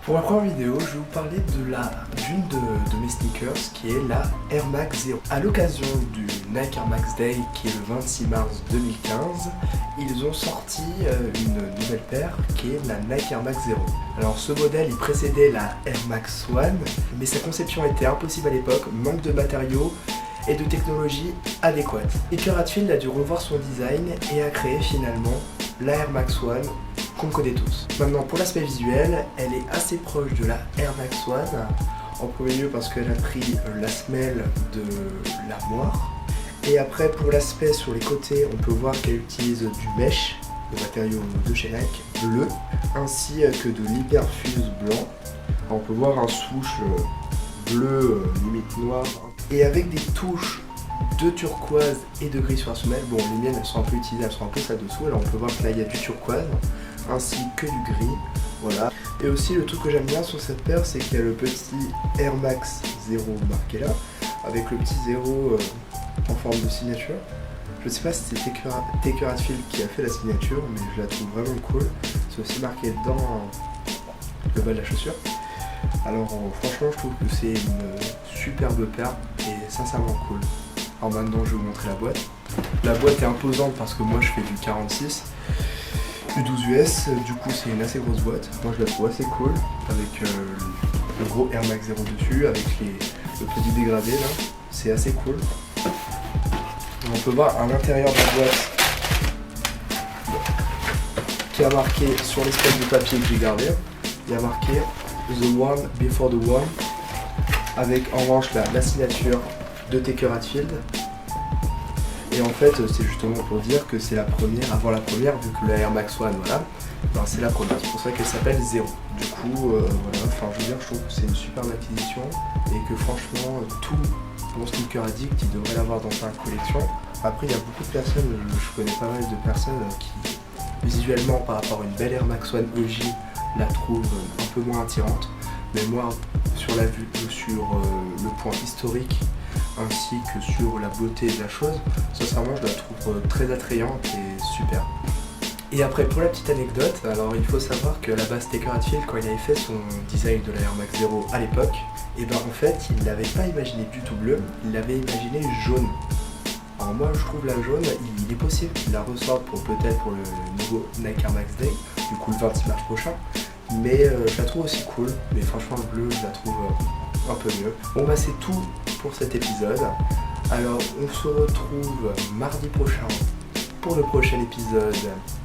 Pour ma première vidéo, je vais vous parler d'une de mes sneakers qui est la Air Max 0. A l'occasion du Nike Air Max Day qui est le 26 mars 2015, ils ont sorti une nouvelle paire qui est la Nike Air Max 0. Alors ce modèle il précédait la Air Max One, mais sa conception était impossible à l'époque, manque de matériaux et de technologie adéquate. Baker Hatfield a dû revoir son design et a créé finalement la Air Max One qu'on connaît tous. Maintenant pour l'aspect visuel, elle est assez proche de la Air Max One. En premier lieu parce qu'elle a pris la semelle de l'armoire. Et après pour l'aspect sur les côtés, on peut voir qu'elle utilise du mesh, le matériau de chez Nike, bleu, ainsi que de l'hyperfuse blanc. On peut voir un swoosh bleu limite noir et avec des touches de turquoise et de gris sur la semelle. Bon, les miennes elles sont un peu utilisées, elles sont un peu ça dessous. Alors on peut voir que là il y a du turquoise ainsi que du gris, voilà. Et aussi le truc que j'aime bien sur cette paire, c'est qu'il y a le petit Air Max 0 marqué là, avec le petit 0 en forme de signature. Je sais pas si c'est Baker Hatfield qui a fait la signature, mais je la trouve vraiment cool. C'est aussi marqué dans le bas de la chaussure. Alors franchement je trouve que c'est une superbe paire et sincèrement cool. Alors maintenant je vais vous montrer la boîte. La boîte est imposante parce que moi je fais du 46, du 12 US, du coup c'est une assez grosse boîte. Moi je la trouve assez cool avec le gros Air Max 0 dessus, avec le petit dégradé là, c'est assez cool. On peut voir à l'intérieur de la boîte qui a marqué sur l'espèce de papier que j'ai gardé, il y a marqué The One Before the One, avec en revanche la signature de Baker Hatfield. Et en fait c'est justement pour dire que c'est la première, avant la première, vu que la Air Max One, voilà, ben c'est la première, c'est pour ça qu'elle s'appelle 0. Du coup, voilà, enfin je veux dire, je trouve que c'est une superbe acquisition et que franchement, tout bon sneaker addict, il devrait l'avoir dans sa collection. Après, il y a beaucoup de personnes, je connais pas mal de personnes qui, visuellement, par rapport à une belle Air Max One OG, la trouvent un peu moins attirante. Mais moi, sur la vue, sur le point historique, ainsi que sur la beauté de la chose, sincèrement je la trouve très attrayante et super. Et après pour la petite anecdote, alors il faut savoir que à la base Baker Hatfield, quand il avait fait son design de la Air Max 0 à l'époque, et ben en fait il l'avait pas imaginé du tout bleu, il l'avait imaginé jaune. Alors moi je trouve la jaune, il est possible qu'il la ressorte pour peut-être pour le nouveau Nike Air Max Day, du coup le 26 mars prochain, mais je la trouve aussi cool, mais franchement le bleu je la trouve un peu mieux. Bon bah c'est tout pour cet épisode. Alors on se retrouve mardi prochain pour le prochain épisode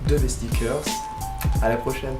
de mes sneakers. À la prochaine.